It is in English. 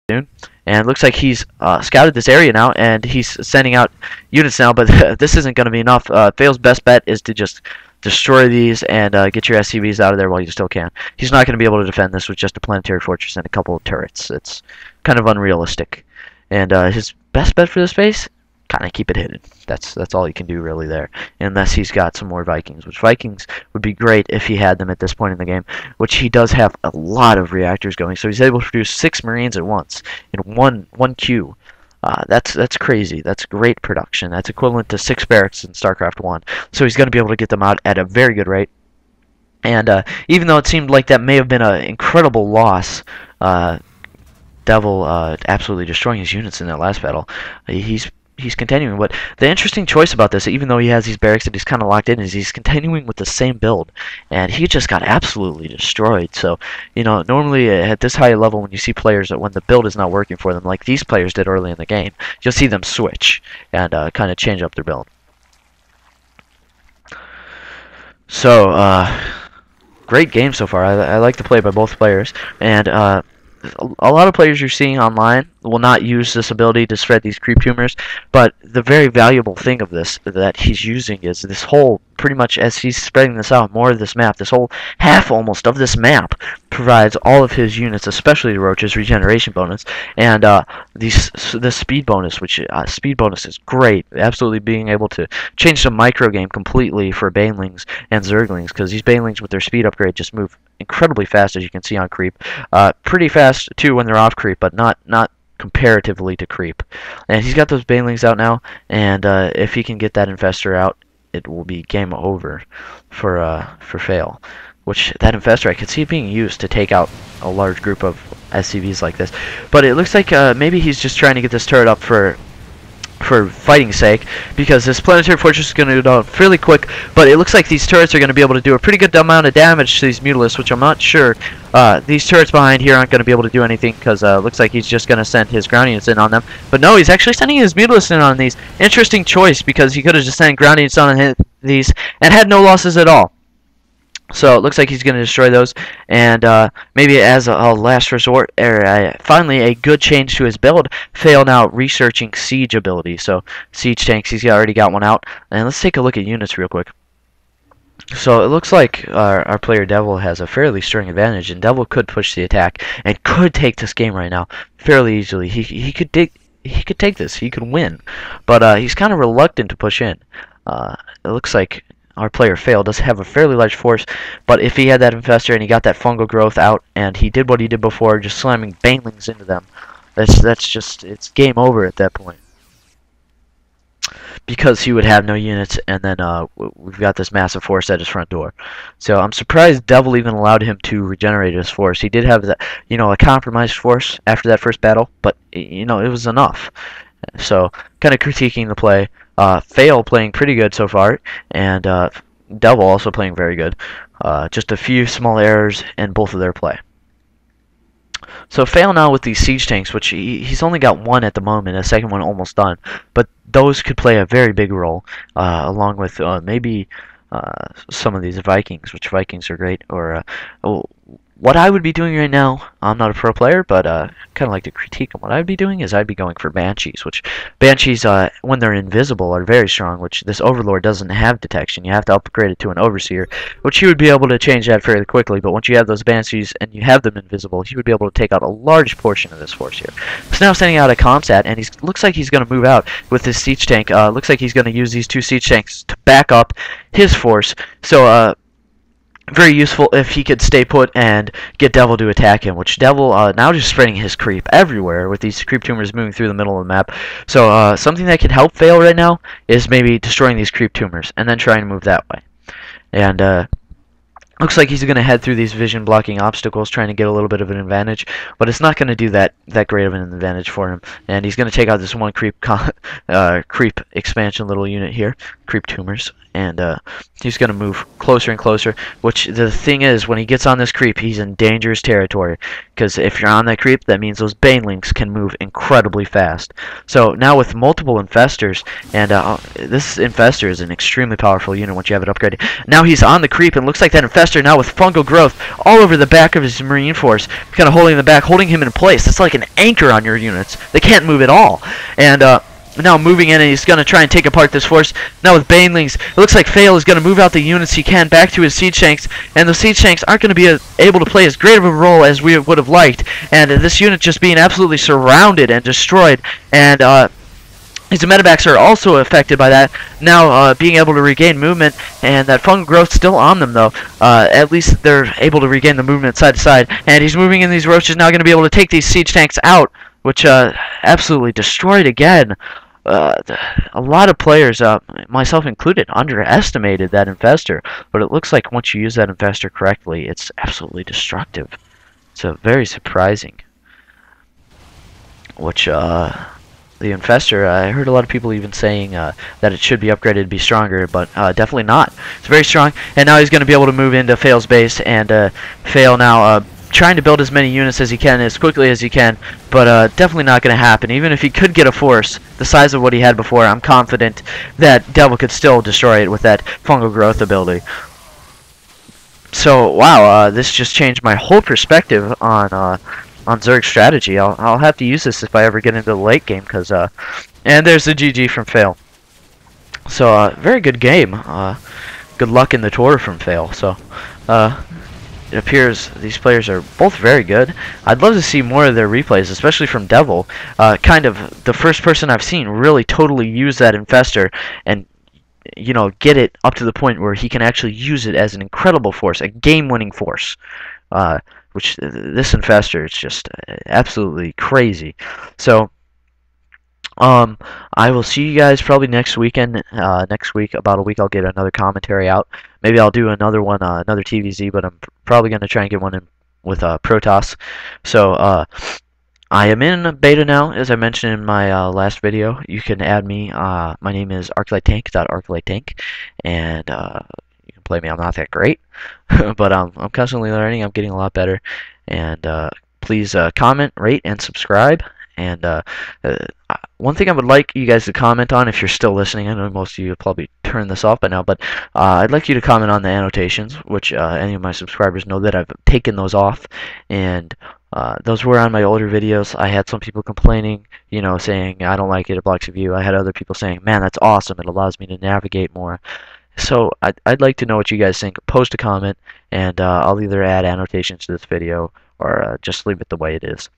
soon. And it looks like he's scouted this area now, and he's sending out units now, but this isn't going to be enough. FaiLo's best bet is to just destroy these and get your SCVs out of there while you still can. He's not going to be able to defend this with just a planetary fortress and a couple of turrets. It's kind of unrealistic. And his best bet for this base, kind of keep it hidden. That's all he can do really there, unless he's got some more Vikings, which Vikings would be great if he had them at this point in the game, which he does have a lot of reactors going, so he's able to produce 6 Marines at once in one queue. That's crazy. That's great production. That's equivalent to 6 barracks in StarCraft 1, so he's going to be able to get them out at a very good rate. And even though it seemed like that may have been an incredible loss, DeViL absolutely destroying his units in that last battle, he's continuing. But the interesting choice about this, even though he has these barracks that he's kind of locked in, is he's continuing with the same build, and he just got absolutely destroyed. So, you know, normally at this high level, when you see players that when the build is not working for them, like these players did early in the game, you'll see them switch and kind of change up their build. So, great game so far. I like the play by both players, and a lot of players you're seeing online will not use this ability to spread these creep tumors, but the very valuable thing of this that he's using is this whole, pretty much as he's spreading this out, more of this map, this whole half almost of this map provides all of his units, especially the Roach's regeneration bonus, and the speed bonus, which speed bonus is great, absolutely being able to change the micro game completely for Banelings and Zerglings, because these Banelings with their speed upgrade just move incredibly fast, as you can see on creep. Pretty fast too when they're off creep, but not comparatively to creep. And he's got those Banelings out now, and if he can get that Infestor out, it will be game over for FaiLo. Which that Infestor, I could see being used to take out a large group of SCVs like this. But it looks like maybe he's just trying to get this turret up for fighting's sake, because this planetary fortress is going to go down fairly quick, but it looks like these turrets are going to be able to do a pretty good amount of damage to these Mutalisks, which I'm not sure. These turrets behind here aren't going to be able to do anything, because it looks like he's just going to send his ground units in on them. But no, he's actually sending his Mutalisks in on these. Interesting choice, because he could have just sent ground units on these and had no losses at all. So it looks like he's going to destroy those, and maybe as a last resort, or finally a good change to his build, FaiLo now researching siege ability. So siege tanks, he's already got one out, and let's take a look at units real quick. So it looks like our player DeViL has a fairly strong advantage, and DeViL could push the attack and could take this game right now fairly easily. He could take this, he could win, but he's kind of reluctant to push in. It looks like our player FaiLo does have a fairly large force, but if he had that Infestor and he got that fungal growth out and he did what he did before, just slamming Banelings into them, that's just, it's game over at that point. Because he would have no units, and then we've got this massive force at his front door. So I'm surprised DeViL even allowed him to regenerate his force. He did have that, you know, a compromised force after that first battle, but you know, it was enough. So kind of critiquing the play. FaiLo playing pretty good so far, and DeViL also playing very good. Just a few small errors in both of their play. So FaiLo now with these siege tanks, which he's only got one at the moment, a second one almost done, but those could play a very big role, along with maybe some of these Vikings, which Vikings are great, or what I would be doing right now, I'm not a pro player, but kind of like to critique them. What I'd be doing is I'd be going for Banshees, which Banshees, when they're invisible, are very strong, which this Overlord doesn't have detection. You have to upgrade it to an Overseer, which you would be able to change that fairly quickly, but once you have those Banshees and you have them invisible, you would be able to take out a large portion of this force here. So now sending out a Comsat, and he looks like he's going to move out with his siege tank. Looks like he's going to use these 2 siege tanks to back up his force. So, very useful if he could stay put and get DeViL to attack him, which DeViL now just spreading his creep everywhere with these creep tumors moving through the middle of the map. So something that could help FaiLo right now is maybe destroying these creep tumors and then trying to move that way. And looks like he's going to head through these vision blocking obstacles, trying to get a little bit of an advantage, but it's not going to do that great of an advantage for him. And he's going to take out this one creep expansion little unit here, creep tumors, and he's going to move closer and closer, which the thing is, when he gets on this creep, he's in dangerous territory, because if you're on that creep, that means those Banelings can move incredibly fast. So now with multiple Infestors, and this Infestor is an extremely powerful unit once you have it upgraded. Now he's on the creep, and looks like that Infestor Infestor now with fungal growth all over the back of his Marine force, kind of holding the back, holding him in place. It's like an anchor on your units. They can't move at all. And now moving in, and he's going to try and take apart this force. Now with Banelings, it looks like FaiLo is going to move out the units he can back to his siege tanks, and the siege tanks aren't going to be able to play as great of a role as we would have liked. And this unit just being absolutely surrounded and destroyed, and his medevacs are also affected by that. Now being able to regain movement, and that fungal growth still on them though. At least they're able to regain the movement side to side, and he's moving in these roaches now, going to be able to take these siege tanks out, which absolutely destroyed again. A lot of players, myself included, underestimated that Infestor, but it looks like once you use that Infestor correctly, it's absolutely destructive. It's very surprising. Which, the Infestor, I heard a lot of people even saying that it should be upgraded to be stronger, but definitely not. It's very strong, and now he's going to be able to move into FaiLo's base, and FaiLo now trying to build as many units as he can, as quickly as he can, but definitely not going to happen. Even if he could get a force the size of what he had before, I'm confident that DeViL could still destroy it with that fungal growth ability. So, wow, this just changed my whole perspective on Zerg's strategy. I'll have to use this if I ever get into the late game, because, and there's the GG from FaiLo. So, very good game. Good luck in the tour from FaiLo. So, it appears these players are both very good. I'd love to see more of their replays, especially from DeViL. Kind of the first person I've seen really totally use that Infestor and, you know, get it up to the point where he can actually use it as an incredible force, a game-winning force. Which this Infestor is just absolutely crazy. So, I will see you guys probably next weekend. Next week, about a week, I'll get another commentary out. Maybe I'll do another one, another TVZ, but I'm probably going to try and get one in with Protoss. So, I am in beta now, as I mentioned in my last video. You can add me. My name is ArcliteTank.arclitetank, and you can play me. I'm not that great, but I'm constantly learning. I'm getting a lot better. And please comment, rate, and subscribe. And one thing I would like you guys to comment on, if you're still listening, I know most of you have probably turned this off by now, but I'd like you to comment on the annotations, which any of my subscribers know that I've taken those off. And those were on my older videos. I had some people complaining, you know, saying, I don't like it, it blocks your view. I had other people saying, man, that's awesome, it allows me to navigate more. So I'd like to know what you guys think. Post a comment, and I'll either add annotations to this video or just leave it the way it is.